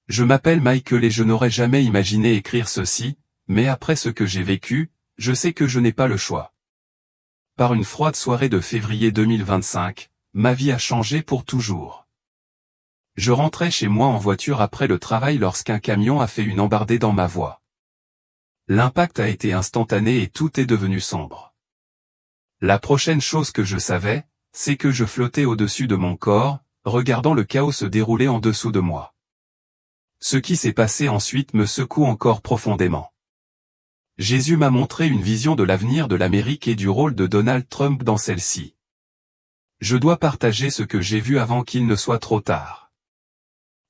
Je m'appelle Michael et je n'aurais jamais imaginé écrire ceci, mais après ce que j'ai vécu, je sais que je n'ai pas le choix. Par une froide soirée de février 2025, ma vie a changé pour toujours. Je rentrais chez moi en voiture après le travail lorsqu'un camion a fait une embardée dans ma voie. L'impact a été instantané et tout est devenu sombre. La prochaine chose que je savais, c'est que je flottais au-dessus de mon corps, regardant le chaos se dérouler en dessous de moi. Ce qui s'est passé ensuite me secoue encore profondément. Jésus m'a montré une vision de l'avenir de l'Amérique et du rôle de Donald Trump dans celle-ci. Je dois partager ce que j'ai vu avant qu'il ne soit trop tard.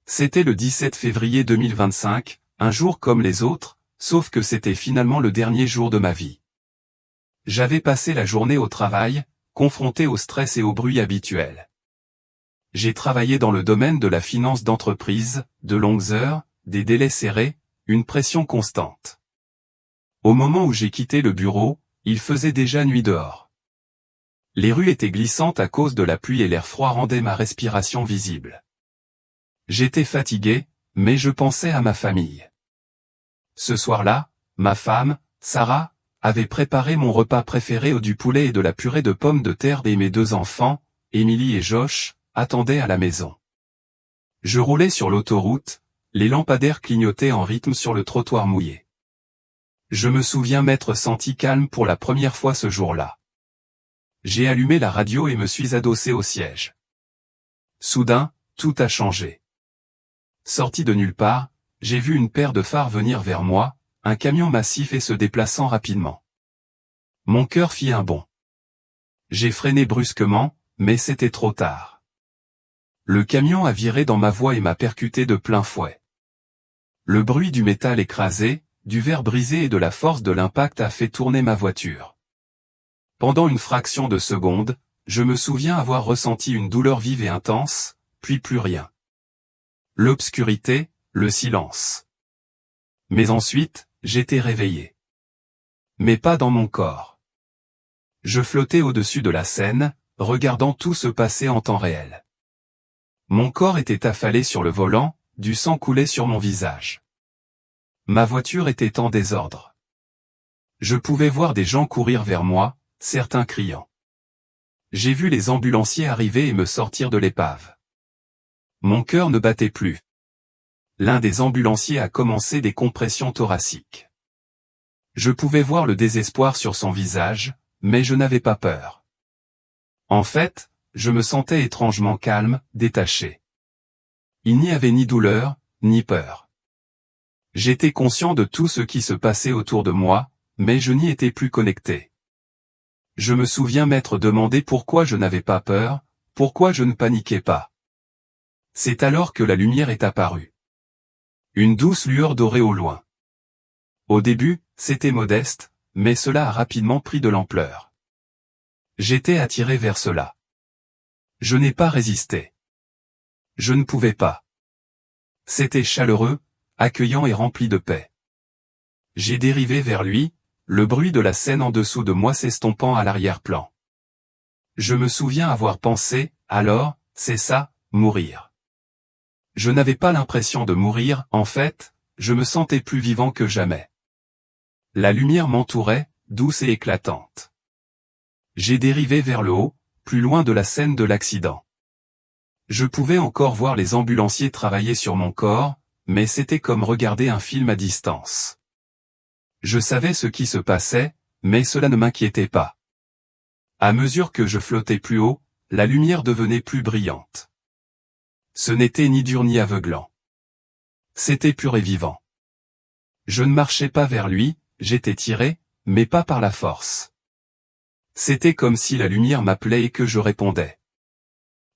C'était le 17 février 2025, un jour comme les autres, sauf que c'était finalement le dernier jour de ma vie. J'avais passé la journée au travail, confronté au stress et au bruit habituel. J'ai travaillé dans le domaine de la finance d'entreprise, de longues heures, des délais serrés, une pression constante. Au moment où j'ai quitté le bureau, il faisait déjà nuit dehors. Les rues étaient glissantes à cause de la pluie et l'air froid rendait ma respiration visible. J'étais fatigué, mais je pensais à ma famille. Ce soir-là, ma femme, Sarah, avait préparé mon repas préféré du poulet et de la purée de pommes de terre et mes deux enfants, Émilie et Josh, attendaient à la maison. Je roulais sur l'autoroute, les lampadaires clignotaient en rythme sur le trottoir mouillé. Je me souviens m'être senti calme pour la première fois ce jour-là. J'ai allumé la radio et me suis adossé au siège. Soudain, tout a changé. Sorti de nulle part, j'ai vu une paire de phares venir vers moi, un camion massif et se déplaçant rapidement. Mon cœur fit un bond. J'ai freiné brusquement, mais c'était trop tard. Le camion a viré dans ma voie et m'a percuté de plein fouet. Le bruit du métal écrasé, du verre brisé et de la force de l'impact a fait tourner ma voiture. Pendant une fraction de seconde, je me souviens avoir ressenti une douleur vive et intense, puis plus rien. L'obscurité, le silence. Mais ensuite, j'étais réveillé. Mais pas dans mon corps. Je flottais au-dessus de la scène, regardant tout se passer en temps réel. Mon corps était affalé sur le volant, du sang coulait sur mon visage. Ma voiture était en désordre. Je pouvais voir des gens courir vers moi, certains criant. J'ai vu les ambulanciers arriver et me sortir de l'épave. Mon cœur ne battait plus. L'un des ambulanciers a commencé des compressions thoraciques. Je pouvais voir le désespoir sur son visage, mais je n'avais pas peur. En fait, je me sentais étrangement calme, détaché. Il n'y avait ni douleur, ni peur. J'étais conscient de tout ce qui se passait autour de moi, mais je n'y étais plus connecté. Je me souviens m'être demandé pourquoi je n'avais pas peur, pourquoi je ne paniquais pas. C'est alors que la lumière est apparue. Une douce lueur dorée au loin. Au début, c'était modeste, mais cela a rapidement pris de l'ampleur. J'étais attiré vers cela. Je n'ai pas résisté. Je ne pouvais pas. C'était chaleureux, accueillant et rempli de paix. J'ai dérivé vers lui, le bruit de la scène en dessous de moi s'estompant à l'arrière-plan. Je me souviens avoir pensé, alors, c'est ça, mourir. Je n'avais pas l'impression de mourir, en fait, je me sentais plus vivant que jamais. La lumière m'entourait, douce et éclatante. J'ai dérivé vers le haut, plus loin de la scène de l'accident. Je pouvais encore voir les ambulanciers travailler sur mon corps, mais c'était comme regarder un film à distance. Je savais ce qui se passait, mais cela ne m'inquiétait pas. À mesure que je flottais plus haut, la lumière devenait plus brillante. Ce n'était ni dur ni aveuglant. C'était pur et vivant. Je ne marchais pas vers lui, j'étais tiré, mais pas par la force. C'était comme si la lumière m'appelait et que je répondais.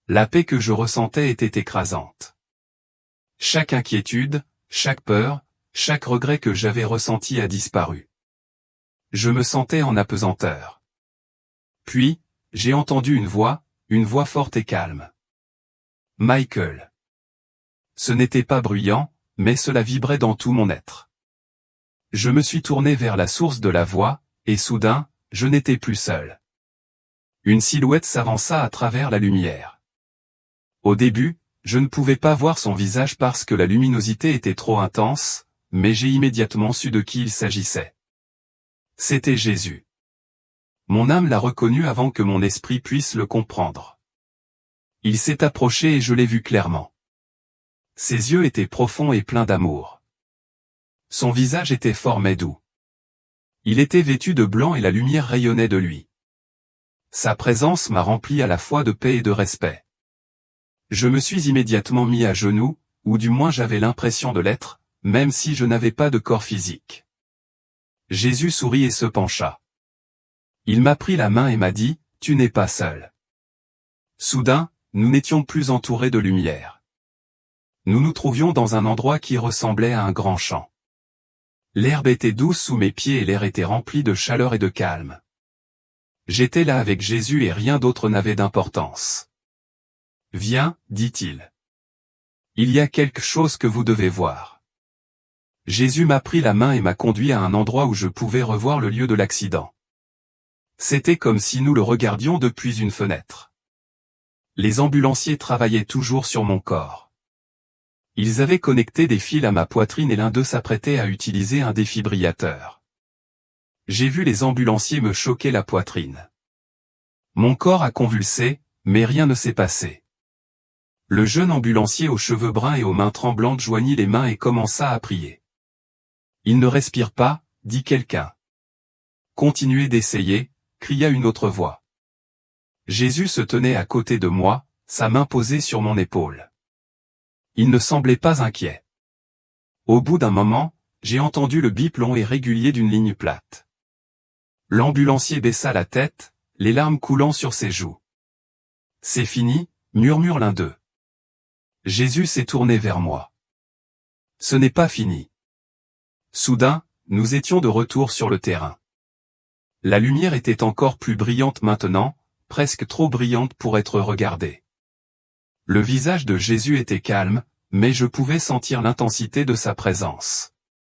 La paix que je ressentais était écrasante. Chaque inquiétude, chaque peur, chaque regret que j'avais ressenti a disparu. Je me sentais en apesanteur. Puis, j'ai entendu une voix forte et calme. Michael. Ce n'était pas bruyant, mais cela vibrait dans tout mon être. Je me suis tourné vers la source de la voix, et soudain, je n'étais plus seul. Une silhouette s'avança à travers la lumière. Au début, Je ne pouvais pas voir son visage parce que la luminosité était trop intense, mais j'ai immédiatement su de qui il s'agissait. C'était Jésus. Mon âme l'a reconnu avant que mon esprit puisse le comprendre. Il s'est approché et je l'ai vu clairement. Ses yeux étaient profonds et pleins d'amour. Son visage était fort mais doux. Il était vêtu de blanc et la lumière rayonnait de lui. Sa présence m'a rempli à la fois de paix et de respect. Je me suis immédiatement mis à genoux, ou du moins j'avais l'impression de l'être, même si je n'avais pas de corps physique. Jésus sourit et se pencha. Il m'a pris la main et m'a dit, « Tu n'es pas seul. » Soudain, nous n'étions plus entourés de lumière. Nous nous trouvions dans un endroit qui ressemblait à un grand champ. L'herbe était douce sous mes pieds et l'air était rempli de chaleur et de calme. J'étais là avec Jésus et rien d'autre n'avait d'importance. « Viens, dit-il. Il y a quelque chose que vous devez voir. » Jésus m'a pris la main et m'a conduit à un endroit où je pouvais revoir le lieu de l'accident. C'était comme si nous le regardions depuis une fenêtre. Les ambulanciers travaillaient toujours sur mon corps. Ils avaient connecté des fils à ma poitrine et l'un d'eux s'apprêtait à utiliser un défibrillateur. J'ai vu les ambulanciers me choquer la poitrine. Mon corps a convulsé, mais rien ne s'est passé. Le jeune ambulancier aux cheveux bruns et aux mains tremblantes joignit les mains et commença à prier. « Il ne respire pas, dit quelqu'un. »« Continuez d'essayer, » cria une autre voix. Jésus se tenait à côté de moi, sa main posée sur mon épaule. Il ne semblait pas inquiet. Au bout d'un moment, j'ai entendu le bip long et régulier d'une ligne plate. L'ambulancier baissa la tête, les larmes coulant sur ses joues. « C'est fini » murmure l'un d'eux. Jésus s'est tourné vers moi. « Ce n'est pas fini. » Soudain, nous étions de retour sur le terrain. La lumière était encore plus brillante maintenant, presque trop brillante pour être regardée. Le visage de Jésus était calme, mais je pouvais sentir l'intensité de sa présence.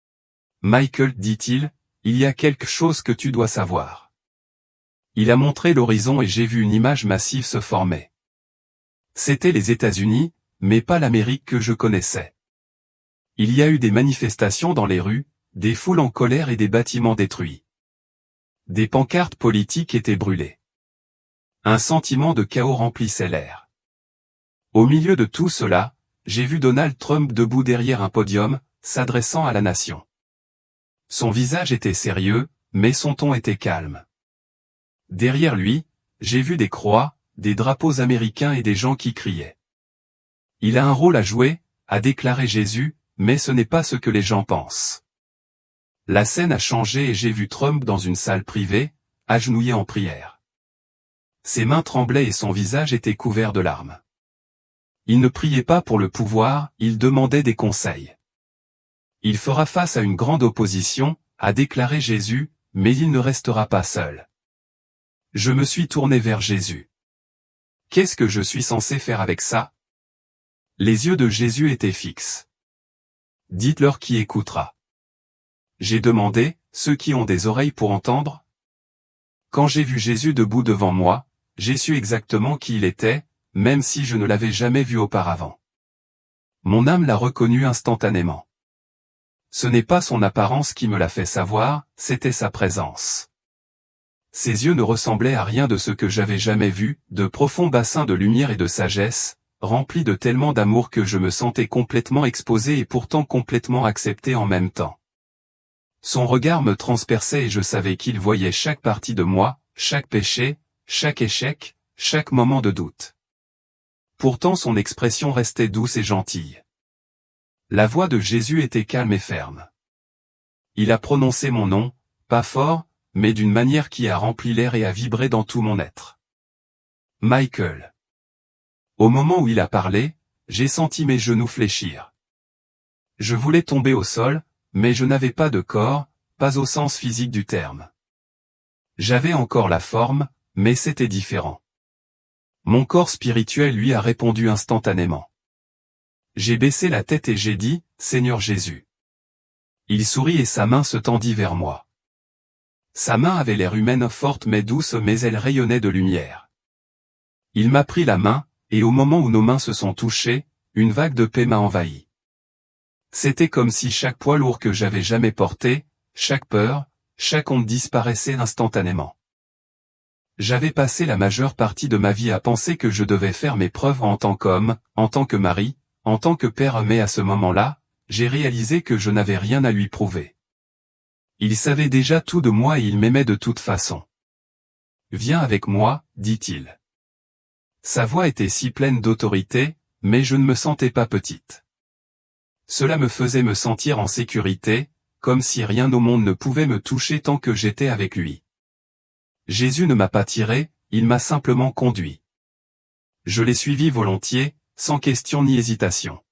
« Michael, dit-il, il y a quelque chose que tu dois savoir. » Il a montré l'horizon et j'ai vu une image massive se former. C'était les États-Unis, mais pas l'Amérique que je connaissais. Il y a eu des manifestations dans les rues, des foules en colère et des bâtiments détruits. Des pancartes politiques étaient brûlées. Un sentiment de chaos remplissait l'air. Au milieu de tout cela, j'ai vu Donald Trump debout derrière un podium, s'adressant à la nation. Son visage était sérieux, mais son ton était calme. Derrière lui, j'ai vu des croix, des drapeaux américains et des gens qui criaient. Il a un rôle à jouer, a déclaré Jésus, mais ce n'est pas ce que les gens pensent. La scène a changé et j'ai vu Trump dans une salle privée, agenouillé en prière. Ses mains tremblaient et son visage était couvert de larmes. Il ne priait pas pour le pouvoir, il demandait des conseils. Il fera face à une grande opposition, a déclaré Jésus, mais il ne restera pas seul. Je me suis tourné vers Jésus. Qu'est-ce que je suis censé faire avec ça? Les yeux de Jésus étaient fixes. Dites-leur qui écoutera. J'ai demandé, ceux qui ont des oreilles pour entendre? Quand j'ai vu Jésus debout devant moi, j'ai su exactement qui il était, même si je ne l'avais jamais vu auparavant. Mon âme l'a reconnu instantanément. Ce n'est pas son apparence qui me l'a fait savoir, c'était sa présence. Ses yeux ne ressemblaient à rien de ce que j'avais jamais vu, de profonds bassins de lumière et de sagesse, remplis de tellement d'amour que je me sentais complètement exposé et pourtant complètement accepté en même temps. Son regard me transperçait et je savais qu'il voyait chaque partie de moi, chaque péché, chaque échec, chaque moment de doute. Pourtant son expression restait douce et gentille. La voix de Jésus était calme et ferme. Il a prononcé mon nom, pas fort, mais d'une manière qui a rempli l'air et a vibré dans tout mon être. Michael. Au moment où il a parlé, j'ai senti mes genoux fléchir. Je voulais tomber au sol, mais je n'avais pas de corps, pas au sens physique du terme. J'avais encore la forme, mais c'était différent. Mon corps spirituel lui a répondu instantanément. J'ai baissé la tête et j'ai dit, « Seigneur Jésus ». Il sourit et sa main se tendit vers moi. Sa main avait l'air humaine forte mais douce mais elle rayonnait de lumière. Il m'a pris la main, et au moment où nos mains se sont touchées, une vague de paix m'a envahi. C'était comme si chaque poids lourd que j'avais jamais porté, chaque peur, chaque honte disparaissait instantanément. J'avais passé la majeure partie de ma vie à penser que je devais faire mes preuves en tant qu'homme, en tant que mari, en tant que père, mais à ce moment-là, j'ai réalisé que je n'avais rien à lui prouver. Il savait déjà tout de moi et il m'aimait de toute façon. « Viens avec moi », dit-il. Sa voix était si pleine d'autorité, mais je ne me sentais pas petite. Cela me faisait me sentir en sécurité, comme si rien au monde ne pouvait me toucher tant que j'étais avec lui. Jésus ne m'a pas tiré, il m'a simplement conduit. Je l'ai suivi volontiers, sans question ni hésitation.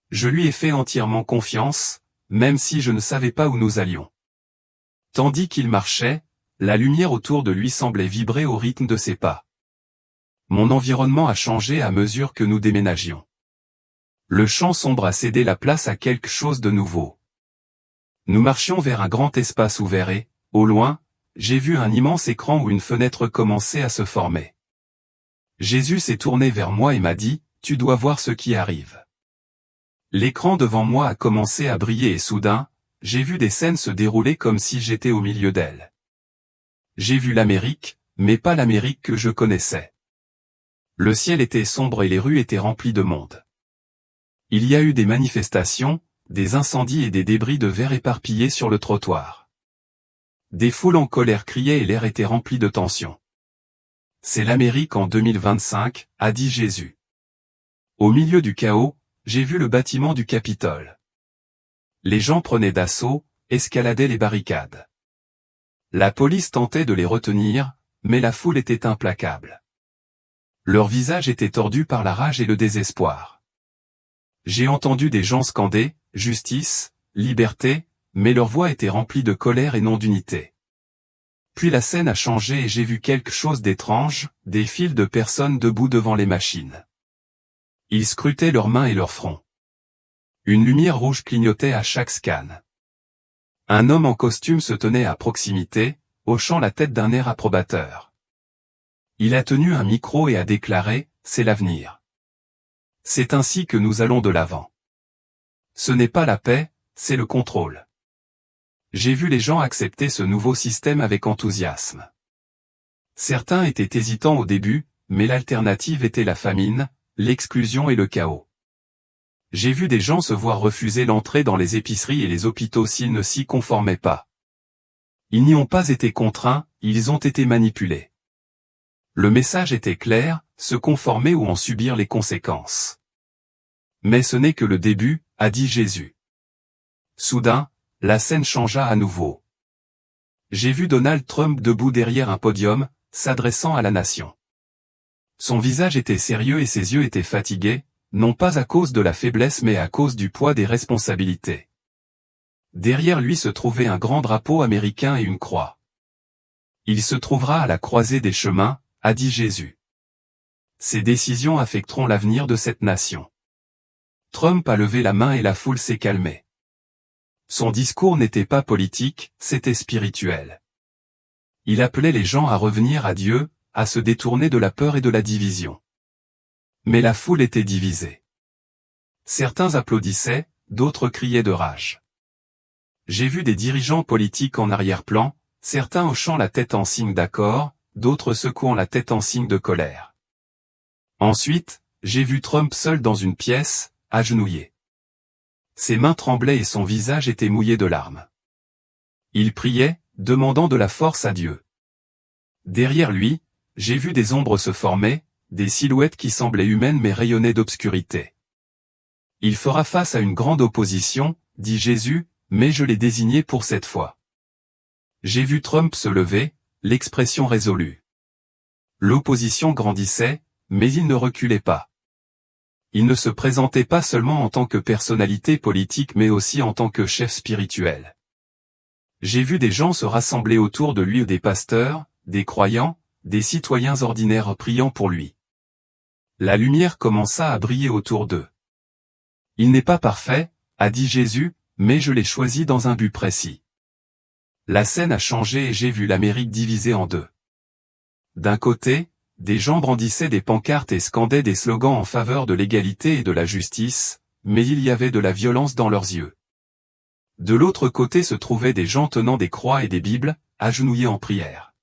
Je lui ai fait entièrement confiance, même si je ne savais pas où nous allions. Tandis qu'il marchait, la lumière autour de lui semblait vibrer au rythme de ses pas. Mon environnement a changé à mesure que nous déménagions. Le champ sombre a cédé la place à quelque chose de nouveau. Nous marchions vers un grand espace ouvert et, au loin, j'ai vu un immense écran où une fenêtre commençait à se former. Jésus s'est tourné vers moi et m'a dit, « Tu dois voir ce qui arrive. » L'écran devant moi a commencé à briller et soudain, j'ai vu des scènes se dérouler comme si j'étais au milieu d'elles. J'ai vu l'Amérique, mais pas l'Amérique que je connaissais. Le ciel était sombre et les rues étaient remplies de monde. Il y a eu des manifestations, des incendies et des débris de verre éparpillés sur le trottoir. Des foules en colère criaient et l'air était rempli de tension. C'est l'Amérique en 2025, a dit Jésus. Au milieu du chaos, j'ai vu le bâtiment du Capitole. Les gens prenaient d'assaut, escaladaient les barricades. La police tentait de les retenir, mais la foule était implacable. Leurs visages étaient tordus par la rage et le désespoir. J'ai entendu des gens scander « Justice, liberté », mais leur voix était remplie de colère et non d'unité. Puis la scène a changé et j'ai vu quelque chose d'étrange, des files de personnes debout devant les machines. Ils scrutaient leurs mains et leurs fronts. Une lumière rouge clignotait à chaque scan. Un homme en costume se tenait à proximité, hochant la tête d'un air approbateur. Il a tenu un micro et a déclaré « C'est l'avenir. C'est ainsi que nous allons de l'avant. Ce n'est pas la paix, c'est le contrôle. » J'ai vu les gens accepter ce nouveau système avec enthousiasme. Certains étaient hésitants au début, mais l'alternative était la famine, l'exclusion et le chaos. J'ai vu des gens se voir refuser l'entrée dans les épiceries et les hôpitaux s'ils ne s'y conformaient pas. Ils n'y ont pas été contraints, ils ont été manipulés. Le message était clair, se conformer ou en subir les conséquences. Mais ce n'est que le début, a dit Jésus. Soudain, la scène changea à nouveau. J'ai vu Donald Trump debout derrière un podium, s'adressant à la nation. Son visage était sérieux et ses yeux étaient fatigués, non pas à cause de la faiblesse mais à cause du poids des responsabilités. Derrière lui se trouvait un grand drapeau américain et une croix. Il se trouvera à la croisée des chemins, a dit Jésus. Ces décisions affecteront l'avenir de cette nation. Trump a levé la main et la foule s'est calmée. Son discours n'était pas politique, c'était spirituel. Il appelait les gens à revenir à Dieu, à se détourner de la peur et de la division. Mais la foule était divisée. Certains applaudissaient, d'autres criaient de rage. J'ai vu des dirigeants politiques en arrière-plan, certains hochant la tête en signe d'accord, d'autres secouant la tête en signe de colère. Ensuite, j'ai vu Trump seul dans une pièce, agenouillé. Ses mains tremblaient et son visage était mouillé de larmes. Il priait, demandant de la force à Dieu. Derrière lui, j'ai vu des ombres se former, des silhouettes qui semblaient humaines mais rayonnaient d'obscurité. Il fera face à une grande opposition, dit Jésus, mais je l'ai désigné pour cette fois. J'ai vu Trump se lever, l'expression résolue. L'opposition grandissait, mais il ne reculait pas. Il ne se présentait pas seulement en tant que personnalité politique mais aussi en tant que chef spirituel. J'ai vu des gens se rassembler autour de lui, des pasteurs, des croyants, des citoyens ordinaires priant pour lui. La lumière commença à briller autour d'eux. Il n'est pas parfait, a dit Jésus, mais je l'ai choisi dans un but précis. La scène a changé et j'ai vu l'Amérique divisée en deux. D'un côté, des gens brandissaient des pancartes et scandaient des slogans en faveur de l'égalité et de la justice, mais il y avait de la violence dans leurs yeux. De l'autre côté se trouvaient des gens tenant des croix et des Bibles, agenouillés en prière.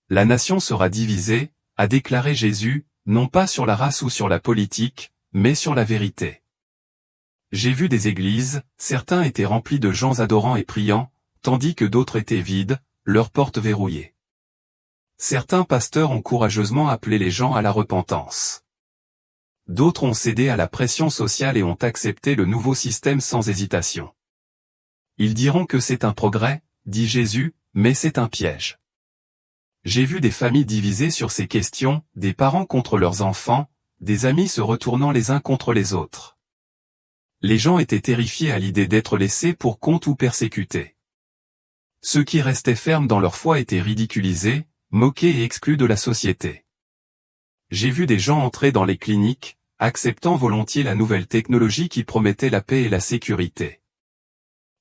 La nation sera divisée, a déclaré Jésus, non pas sur la race ou sur la politique, mais sur la vérité. J'ai vu des églises, certains étaient remplis de gens adorant et priant, tandis que d'autres étaient vides, leurs portes verrouillées. Certains pasteurs ont courageusement appelé les gens à la repentance. D'autres ont cédé à la pression sociale et ont accepté le nouveau système sans hésitation. Ils diront que c'est un progrès, dit Jésus, mais c'est un piège. J'ai vu des familles divisées sur ces questions, des parents contre leurs enfants, des amis se retournant les uns contre les autres. Les gens étaient terrifiés à l'idée d'être laissés pour compte ou persécutés. Ceux qui restaient fermes dans leur foi étaient ridiculisés, moqués et exclus de la société. J'ai vu des gens entrer dans les cliniques, acceptant volontiers la nouvelle technologie qui promettait la paix et la sécurité.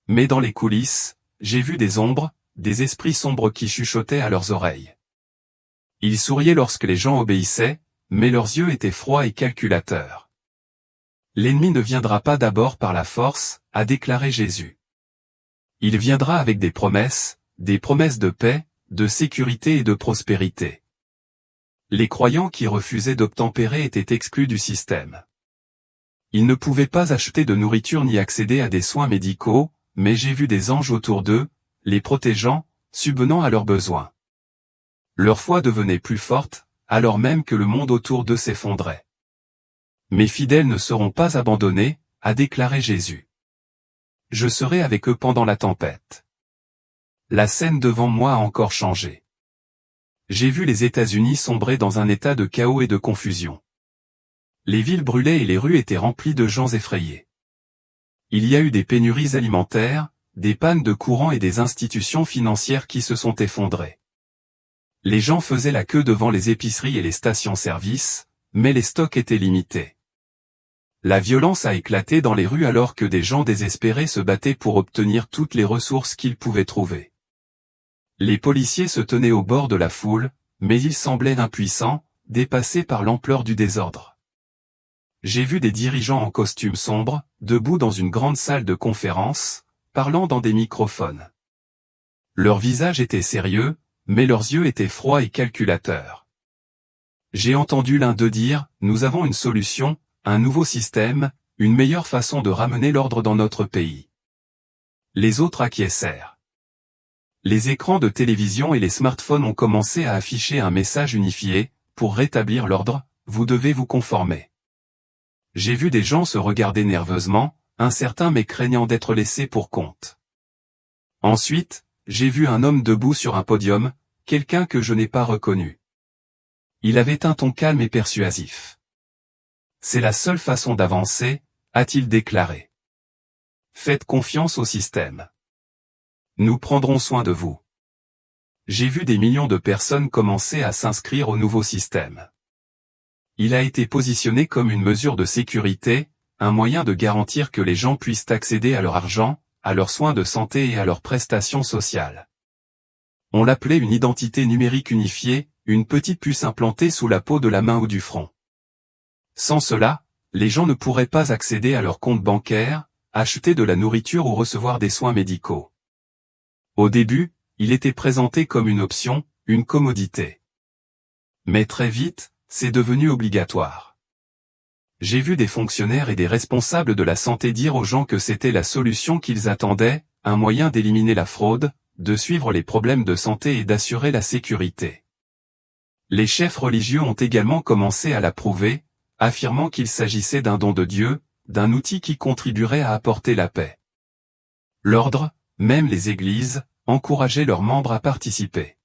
Mais dans les coulisses, j'ai vu des ombres, des esprits sombres qui chuchotaient à leurs oreilles. Ils souriaient lorsque les gens obéissaient, mais leurs yeux étaient froids et calculateurs. L'ennemi ne viendra pas d'abord par la force, a déclaré Jésus. Il viendra avec des promesses de paix, de sécurité et de prospérité. Les croyants qui refusaient d'obtempérer étaient exclus du système. Ils ne pouvaient pas acheter de nourriture ni accéder à des soins médicaux, mais j'ai vu des anges autour d'eux, les protégeant, subvenant à leurs besoins. Leur foi devenait plus forte, alors même que le monde autour d'eux s'effondrait. Mes fidèles ne seront pas abandonnés, a déclaré Jésus. Je serai avec eux pendant la tempête. La scène devant moi a encore changé. J'ai vu les États-Unis sombrer dans un état de chaos et de confusion. Les villes brûlaient et les rues étaient remplies de gens effrayés. Il y a eu des pénuries alimentaires, des pannes de courant et des institutions financières qui se sont effondrées. Les gens faisaient la queue devant les épiceries et les stations-service, mais les stocks étaient limités. La violence a éclaté dans les rues alors que des gens désespérés se battaient pour obtenir toutes les ressources qu'ils pouvaient trouver. Les policiers se tenaient au bord de la foule, mais ils semblaient impuissants, dépassés par l'ampleur du désordre. J'ai vu des dirigeants en costume sombre, debout dans une grande salle de conférence, parlant dans des microphones. Leurs visages étaient sérieux, mais leurs yeux étaient froids et calculateurs. J'ai entendu l'un d'eux dire, « Nous avons une solution, un nouveau système, une meilleure façon de ramener l'ordre dans notre pays. » Les autres acquiescèrent. Les écrans de télévision et les smartphones ont commencé à afficher un message unifié, « Pour rétablir l'ordre, vous devez vous conformer. » J'ai vu des gens se regarder nerveusement, incertains mais craignant d'être laissés pour compte. Ensuite, j'ai vu un homme debout sur un podium, quelqu'un que je n'ai pas reconnu. Il avait un ton calme et persuasif. « C'est la seule façon d'avancer », a-t-il déclaré. « Faites confiance au système. Nous prendrons soin de vous. » J'ai vu des millions de personnes commencer à s'inscrire au nouveau système. Il a été positionné comme une mesure de sécurité, un moyen de garantir que les gens puissent accéder à leur argent, à leurs soins de santé et à leurs prestations sociales. On l'appelait une identité numérique unifiée, une petite puce implantée sous la peau de la main ou du front. Sans cela, les gens ne pourraient pas accéder à leur compte bancaire, acheter de la nourriture ou recevoir des soins médicaux. Au début, il était présenté comme une option, une commodité. Mais très vite, c'est devenu obligatoire. J'ai vu des fonctionnaires et des responsables de la santé dire aux gens que c'était la solution qu'ils attendaient, un moyen d'éliminer la fraude, de suivre les problèmes de santé et d'assurer la sécurité. Les chefs religieux ont également commencé à l'approuver, affirmant qu'il s'agissait d'un don de Dieu, d'un outil qui contribuerait à apporter la paix. L'ordre, même les églises, encourageaient leurs membres à participer.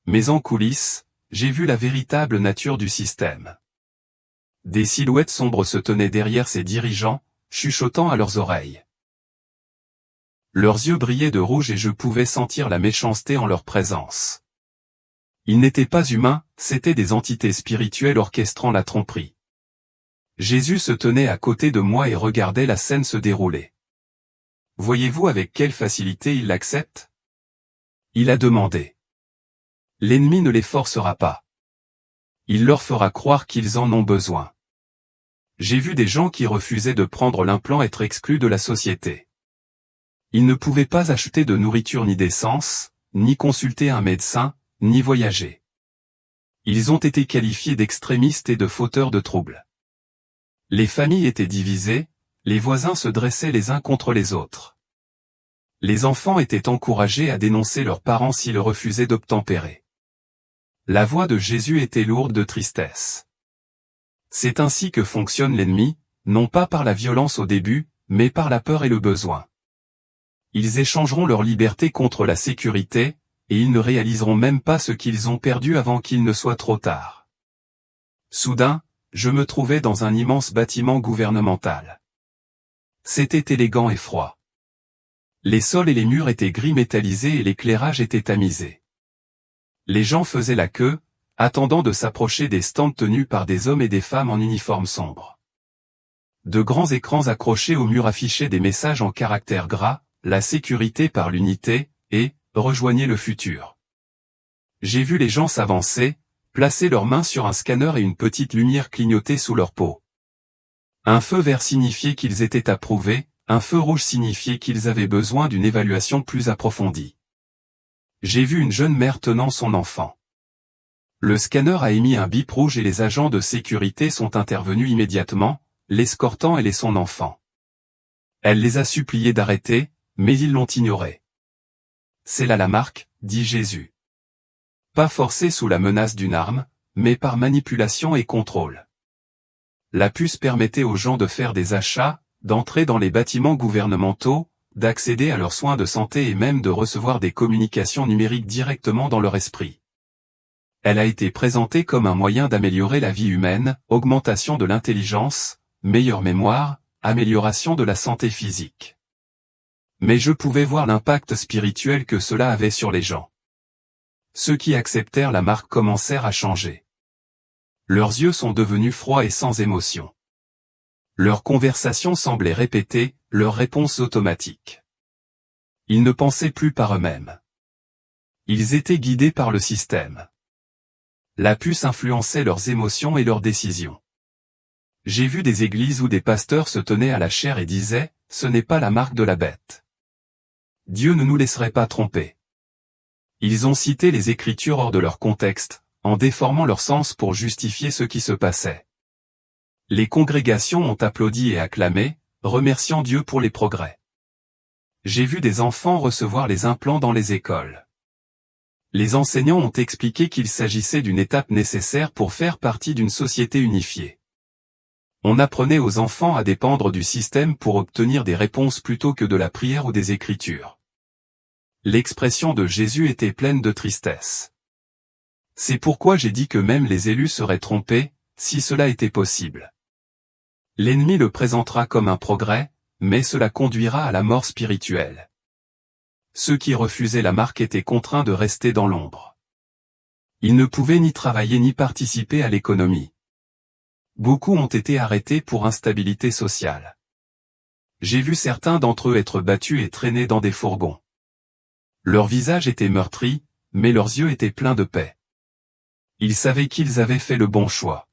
Mais en coulisses, j'ai vu la véritable nature du système. Des silhouettes sombres se tenaient derrière ces dirigeants, chuchotant à leurs oreilles. Leurs yeux brillaient de rouge et je pouvais sentir la méchanceté en leur présence. Ils n'étaient pas humains, c'étaient des entités spirituelles orchestrant la tromperie. Jésus se tenait à côté de moi et regardait la scène se dérouler. Voyez-vous avec quelle facilité il l'accepte ? Il a demandé. L'ennemi ne les forcera pas. Il leur fera croire qu'ils en ont besoin. J'ai vu des gens qui refusaient de prendre l'implant être exclus de la société. Ils ne pouvaient pas acheter de nourriture ni d'essence, ni consulter un médecin, ni voyager. Ils ont été qualifiés d'extrémistes et de fauteurs de troubles. Les familles étaient divisées, les voisins se dressaient les uns contre les autres. Les enfants étaient encouragés à dénoncer leurs parents s'ils refusaient d'obtempérer. La voix de Jésus était lourde de tristesse. C'est ainsi que fonctionne l'ennemi, non pas par la violence au début, mais par la peur et le besoin. Ils échangeront leur liberté contre la sécurité, et ils ne réaliseront même pas ce qu'ils ont perdu avant qu'il ne soit trop tard. Soudain, je me trouvais dans un immense bâtiment gouvernemental. C'était élégant et froid. Les sols et les murs étaient gris métallisés et l'éclairage était tamisé. Les gens faisaient la queue, attendant de s'approcher des stands tenus par des hommes et des femmes en uniforme sombre. De grands écrans accrochés au mur affichaient des messages en caractères gras, la sécurité par l'unité, et rejoignez le futur. J'ai vu les gens s'avancer, placer leurs mains sur un scanner et une petite lumière clignoter sous leur peau. Un feu vert signifiait qu'ils étaient approuvés, un feu rouge signifiait qu'ils avaient besoin d'une évaluation plus approfondie. J'ai vu une jeune mère tenant son enfant. Le scanner a émis un bip rouge et les agents de sécurité sont intervenus immédiatement, l'escortant et son enfant. Elle les a suppliés d'arrêter, mais ils l'ont ignoré. C'est là la marque, dit Jésus. Pas forcé sous la menace d'une arme, mais par manipulation et contrôle. La puce permettait aux gens de faire des achats, d'entrer dans les bâtiments gouvernementaux, d'accéder à leurs soins de santé et même de recevoir des communications numériques directement dans leur esprit. Elle a été présentée comme un moyen d'améliorer la vie humaine, augmentation de l'intelligence, meilleure mémoire, amélioration de la santé physique. Mais je pouvais voir l'impact spirituel que cela avait sur les gens. Ceux qui acceptèrent la marque commencèrent à changer. Leurs yeux sont devenus froids et sans émotion. Leurs conversations semblaient répétées, leurs réponses automatiques. Ils ne pensaient plus par eux-mêmes. Ils étaient guidés par le système. La puce influençait leurs émotions et leurs décisions. J'ai vu des églises où des pasteurs se tenaient à la chair et disaient, « Ce n'est pas la marque de la bête. Dieu ne nous laisserait pas tromper. » Ils ont cité les Écritures hors de leur contexte, en déformant leur sens pour justifier ce qui se passait. Les congrégations ont applaudi et acclamé, remerciant Dieu pour les progrès. J'ai vu des enfants recevoir les implants dans les écoles. Les enseignants ont expliqué qu'il s'agissait d'une étape nécessaire pour faire partie d'une société unifiée. On apprenait aux enfants à dépendre du système pour obtenir des réponses plutôt que de la prière ou des Écritures. L'expression de Jésus était pleine de tristesse. C'est pourquoi j'ai dit que même les élus seraient trompés, si cela était possible. L'ennemi le présentera comme un progrès, mais cela conduira à la mort spirituelle. Ceux qui refusaient la marque étaient contraints de rester dans l'ombre. Ils ne pouvaient ni travailler ni participer à l'économie. Beaucoup ont été arrêtés pour instabilité sociale. J'ai vu certains d'entre eux être battus et traînés dans des fourgons. Leur visage était meurtri, mais leurs yeux étaient pleins de paix. Ils savaient qu'ils avaient fait le bon choix.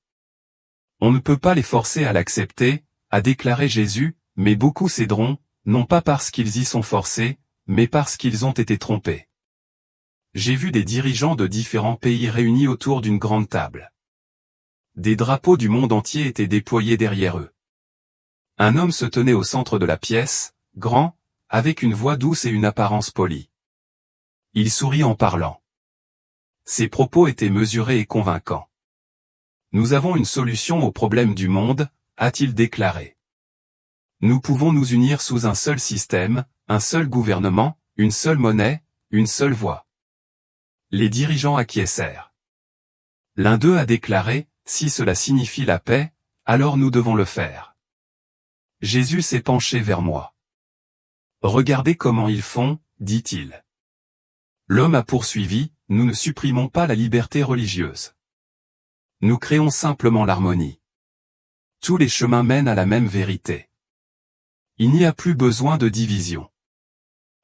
On ne peut pas les forcer à l'accepter, a déclaré Jésus, mais beaucoup céderont, non pas parce qu'ils y sont forcés, mais parce qu'ils ont été trompés. J'ai vu des dirigeants de différents pays réunis autour d'une grande table. Des drapeaux du monde entier étaient déployés derrière eux. Un homme se tenait au centre de la pièce, grand, avec une voix douce et une apparence polie. Il sourit en parlant. Ses propos étaient mesurés et convaincants. Nous avons une solution aux problèmes du monde, a-t-il déclaré. Nous pouvons nous unir sous un seul système, un seul gouvernement, une seule monnaie, une seule voix. Les dirigeants acquiescèrent. L'un d'eux a déclaré, si cela signifie la paix, alors nous devons le faire. Jésus s'est penché vers moi. Regardez comment ils font, dit-il. L'homme a poursuivi, nous ne supprimons pas la liberté religieuse. Nous créons simplement l'harmonie. Tous les chemins mènent à la même vérité. Il n'y a plus besoin de division.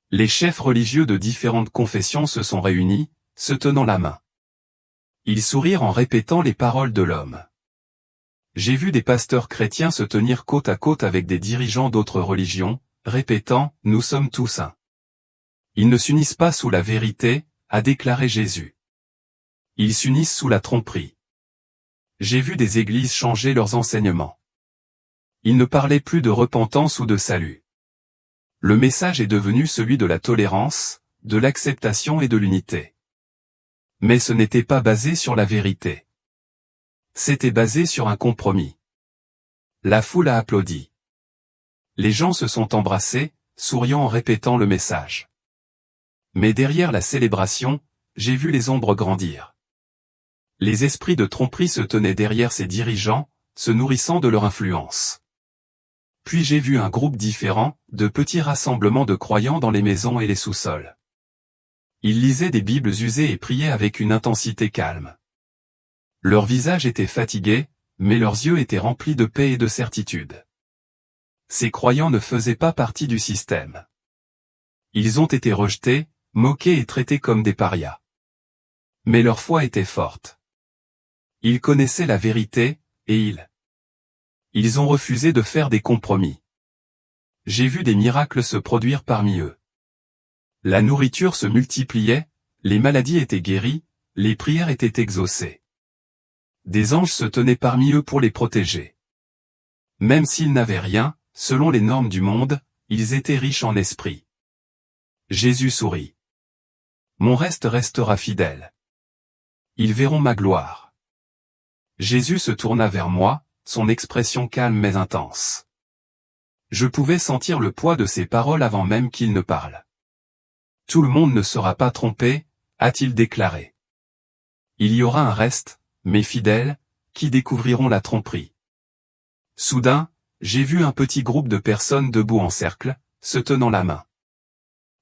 Les chefs religieux de différentes confessions se sont réunis, se tenant la main. Ils sourirent en répétant les paroles de l'homme. J'ai vu des pasteurs chrétiens se tenir côte à côte avec des dirigeants d'autres religions, répétant « Nous sommes tous un ». Ils ne s'unissent pas sous la vérité, a déclaré Jésus. Ils s'unissent sous la tromperie. J'ai vu des églises changer leurs enseignements. Ils ne parlaient plus de repentance ou de salut. Le message est devenu celui de la tolérance, de l'acceptation et de l'unité. Mais ce n'était pas basé sur la vérité. C'était basé sur un compromis. La foule a applaudi. Les gens se sont embrassés, souriant en répétant le message. Mais derrière la célébration, j'ai vu les ombres grandir. Les esprits de tromperie se tenaient derrière ces dirigeants, se nourrissant de leur influence. Puis j'ai vu un groupe différent, de petits rassemblements de croyants dans les maisons et les sous-sols. Ils lisaient des Bibles usées et priaient avec une intensité calme. Leurs visages étaient fatigués, mais leurs yeux étaient remplis de paix et de certitude. Ces croyants ne faisaient pas partie du système. Ils ont été rejetés, moqués et traités comme des parias. Mais leur foi était forte. Ils connaissaient la vérité, et ils ont refusé de faire des compromis. J'ai vu des miracles se produire parmi eux. La nourriture se multipliait, les maladies étaient guéries, les prières étaient exaucées. Des anges se tenaient parmi eux pour les protéger. Même s'ils n'avaient rien, selon les normes du monde, ils étaient riches en esprit. Jésus sourit. Mon reste restera fidèle. Ils verront ma gloire. Jésus se tourna vers moi, son expression calme mais intense. Je pouvais sentir le poids de ses paroles avant même qu'il ne parle. Tout le monde ne sera pas trompé, a-t-il déclaré. Il y aura un reste, mes fidèles, qui découvriront la tromperie. Soudain, j'ai vu un petit groupe de personnes debout en cercle, se tenant la main.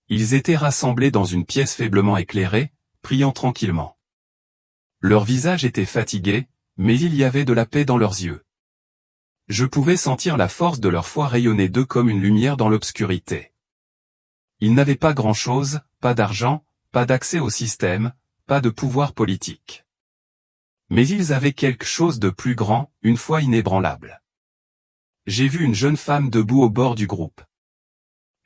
Ils étaient rassemblés dans une pièce faiblement éclairée, priant tranquillement. Leurs visages étaient fatigués, mais il y avait de la paix dans leurs yeux. Je pouvais sentir la force de leur foi rayonner d'eux comme une lumière dans l'obscurité. Ils n'avaient pas grand-chose, pas d'argent, pas d'accès au système, pas de pouvoir politique. Mais ils avaient quelque chose de plus grand, une foi inébranlable. J'ai vu une jeune femme debout au bord du groupe.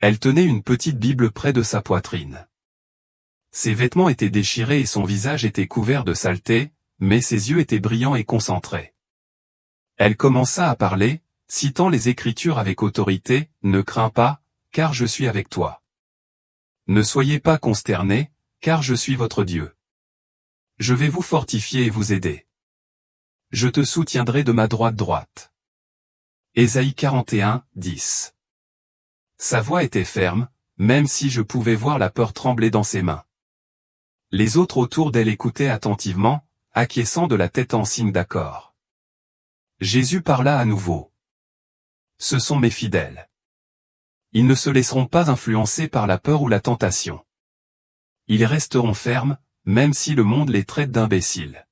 Elle tenait une petite Bible près de sa poitrine. Ses vêtements étaient déchirés et son visage était couvert de saleté, mais ses yeux étaient brillants et concentrés. Elle commença à parler, citant les Écritures avec autorité, « Ne crains pas, car je suis avec toi. Ne soyez pas consternés, car je suis votre Dieu. Je vais vous fortifier et vous aider. Je te soutiendrai de ma droite. » Ésaïe 41, 10. Sa voix était ferme, même si je pouvais voir la peur trembler dans ses mains. Les autres autour d'elle écoutaient attentivement, acquiesçant de la tête en signe d'accord. Jésus parla à nouveau. Ce sont mes fidèles. Ils ne se laisseront pas influencer par la peur ou la tentation. Ils resteront fermes, même si le monde les traite d'imbéciles.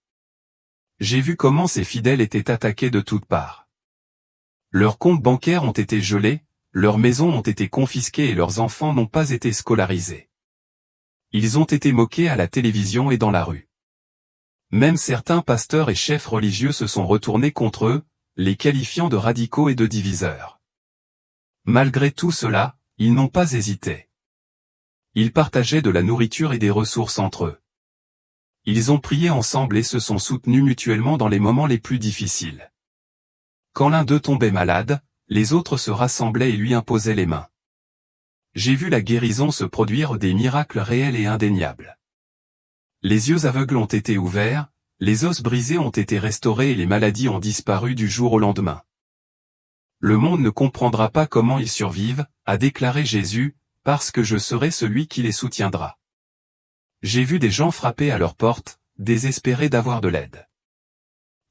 J'ai vu comment ces fidèles étaient attaqués de toutes parts. Leurs comptes bancaires ont été gelés, leurs maisons ont été confisquées et leurs enfants n'ont pas été scolarisés. Ils ont été moqués à la télévision et dans la rue. Même certains pasteurs et chefs religieux se sont retournés contre eux, les qualifiant de radicaux et de diviseurs. Malgré tout cela, ils n'ont pas hésité. Ils partageaient de la nourriture et des ressources entre eux. Ils ont prié ensemble et se sont soutenus mutuellement dans les moments les plus difficiles. Quand l'un d'eux tombait malade, les autres se rassemblaient et lui imposaient les mains. J'ai vu la guérison se produire, des miracles réels et indéniables. Les yeux aveugles ont été ouverts, les os brisés ont été restaurés et les maladies ont disparu du jour au lendemain. Le monde ne comprendra pas comment ils survivent, a déclaré Jésus, parce que je serai celui qui les soutiendra. J'ai vu des gens frapper à leur porte, désespérés d'avoir de l'aide.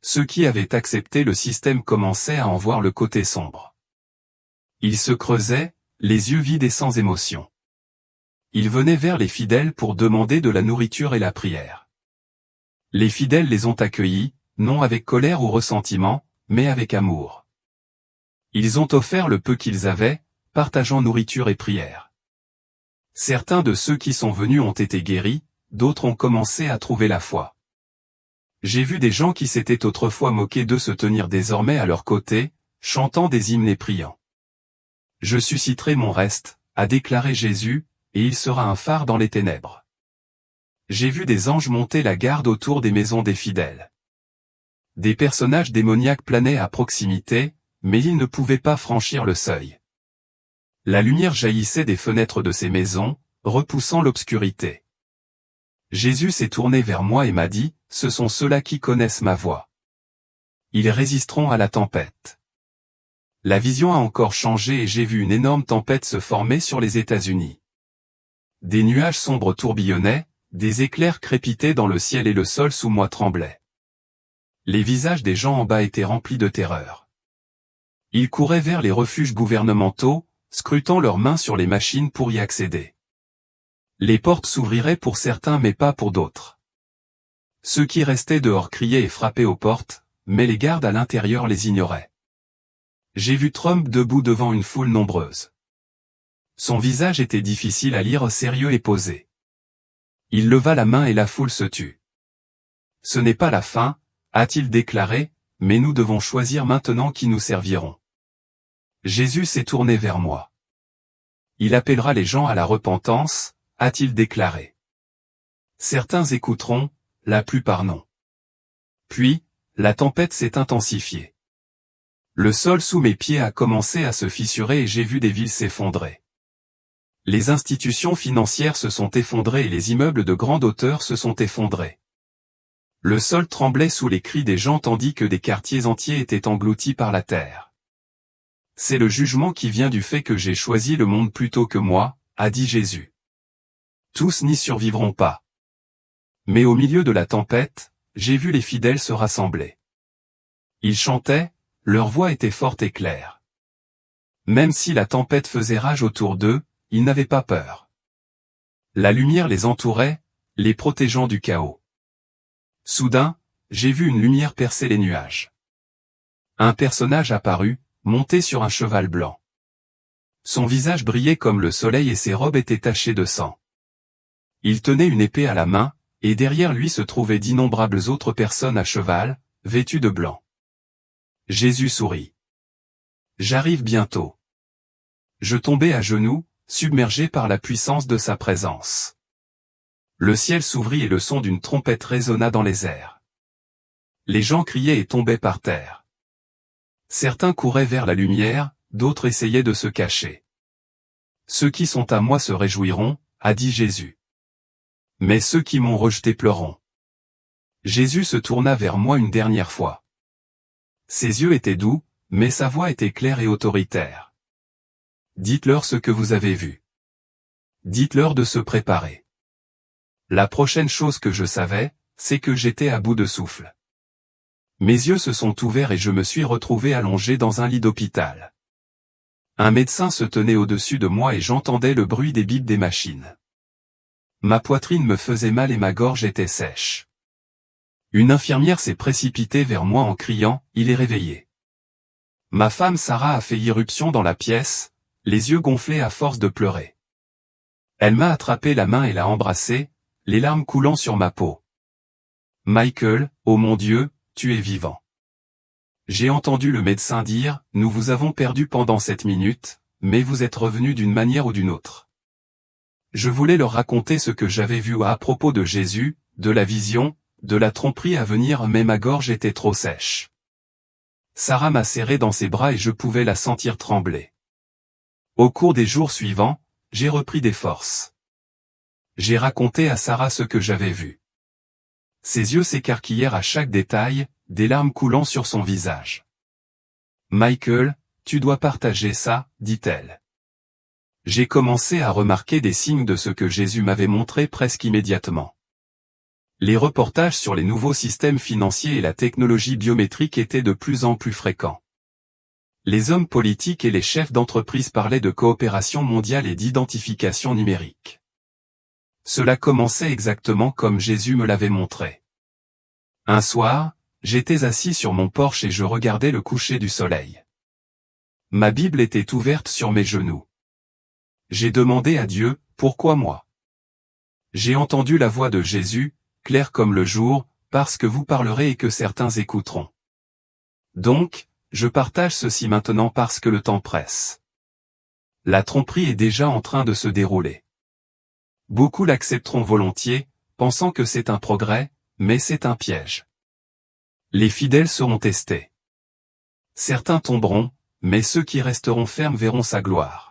Ceux qui avaient accepté le système commençaient à en voir le côté sombre. Ils se creusaient, les yeux vides et sans émotion. Ils venaient vers les fidèles pour demander de la nourriture et la prière. Les fidèles les ont accueillis, non avec colère ou ressentiment, mais avec amour. Ils ont offert le peu qu'ils avaient, partageant nourriture et prière. Certains de ceux qui sont venus ont été guéris, d'autres ont commencé à trouver la foi. J'ai vu des gens qui s'étaient autrefois moqués d'eux se tenir désormais à leur côté, chantant des hymnes et priant. Je susciterai mon reste, a déclaré Jésus, et il sera un phare dans les ténèbres. J'ai vu des anges monter la garde autour des maisons des fidèles. Des personnages démoniaques planaient à proximité, mais ils ne pouvaient pas franchir le seuil. La lumière jaillissait des fenêtres de ces maisons, repoussant l'obscurité. Jésus s'est tourné vers moi et m'a dit, « Ce sont ceux-là qui connaissent ma voix. Ils résisteront à la tempête. » La vision a encore changé et j'ai vu une énorme tempête se former sur les États-Unis. Des nuages sombres tourbillonnaient, des éclairs crépitaient dans le ciel et le sol sous moi tremblait. Les visages des gens en bas étaient remplis de terreur. Ils couraient vers les refuges gouvernementaux, scrutant leurs mains sur les machines pour y accéder. Les portes s'ouvriraient pour certains mais pas pour d'autres. Ceux qui restaient dehors criaient et frappaient aux portes, mais les gardes à l'intérieur les ignoraient. J'ai vu Trump debout devant une foule nombreuse. Son visage était difficile à lire, sérieux et posé. Il leva la main et la foule se tut. « Ce n'est pas la fin, a-t-il déclaré, mais nous devons choisir maintenant qui nous serviront. » Jésus s'est tourné vers moi. « Il appellera les gens à la repentance, a-t-il déclaré. Certains écouteront, la plupart non. » Puis, la tempête s'est intensifiée. Le sol sous mes pieds a commencé à se fissurer et j'ai vu des villes s'effondrer. Les institutions financières se sont effondrées et les immeubles de grande hauteur se sont effondrés. Le sol tremblait sous les cris des gens tandis que des quartiers entiers étaient engloutis par la terre. C'est le jugement qui vient du fait que j'ai choisi le monde plutôt que moi, a dit Jésus. Tous n'y survivront pas. Mais au milieu de la tempête, j'ai vu les fidèles se rassembler. Ils chantaient, leur voix était forte et claire. Même si la tempête faisait rage autour d'eux, ils n'avaient pas peur. La lumière les entourait, les protégeant du chaos. Soudain, j'ai vu une lumière percer les nuages. Un personnage apparut, monté sur un cheval blanc. Son visage brillait comme le soleil et ses robes étaient tachées de sang. Il tenait une épée à la main, et derrière lui se trouvaient d'innombrables autres personnes à cheval, vêtues de blanc. Jésus sourit. « J'arrive bientôt. » Je tombai à genoux, submergé par la puissance de sa présence. Le ciel s'ouvrit et le son d'une trompette résonna dans les airs. Les gens criaient et tombaient par terre. Certains couraient vers la lumière, d'autres essayaient de se cacher. « Ceux qui sont à moi se réjouiront, a dit Jésus. Mais ceux qui m'ont rejeté pleureront. » Jésus se tourna vers moi une dernière fois. Ses yeux étaient doux, mais sa voix était claire et autoritaire. « Dites-leur ce que vous avez vu. Dites-leur de se préparer. » La prochaine chose que je savais, c'est que j'étais à bout de souffle. Mes yeux se sont ouverts et je me suis retrouvé allongé dans un lit d'hôpital. Un médecin se tenait au-dessus de moi et j'entendais le bruit des bips des machines. Ma poitrine me faisait mal et ma gorge était sèche. Une infirmière s'est précipitée vers moi en criant « Il est réveillé ». Ma femme Sarah a fait irruption dans la pièce, les yeux gonflés à force de pleurer. Elle m'a attrapé la main et l'a embrassée, les larmes coulant sur ma peau. « Michael, oh mon Dieu, tu es vivant. » J'ai entendu le médecin dire « Nous vous avons perdu pendant 7 minutes, mais vous êtes revenu d'une manière ou d'une autre. » Je voulais leur raconter ce que j'avais vu à propos de Jésus, de la vision, de la tromperie à venir mais ma gorge était trop sèche. Sarah m'a serré dans ses bras et je pouvais la sentir trembler. Au cours des jours suivants, j'ai repris des forces. J'ai raconté à Sarah ce que j'avais vu. Ses yeux s'écarquillèrent à chaque détail, des larmes coulant sur son visage. « Michael, tu dois partager ça, dit-elle. » J'ai commencé à remarquer des signes de ce que Jésus m'avait montré presque immédiatement. Les reportages sur les nouveaux systèmes financiers et la technologie biométrique étaient de plus en plus fréquents. Les hommes politiques et les chefs d'entreprise parlaient de coopération mondiale et d'identification numérique. Cela commençait exactement comme Jésus me l'avait montré. Un soir, j'étais assis sur mon porche et je regardais le coucher du soleil. Ma Bible était ouverte sur mes genoux. J'ai demandé à Dieu, pourquoi moi? J'ai entendu la voix de Jésus, claire comme le jour, parce que vous parlerez et que certains écouteront. Donc, je partage ceci maintenant parce que le temps presse. La tromperie est déjà en train de se dérouler. Beaucoup l'accepteront volontiers, pensant que c'est un progrès, mais c'est un piège. Les fidèles seront testés. Certains tomberont, mais ceux qui resteront fermes verront sa gloire.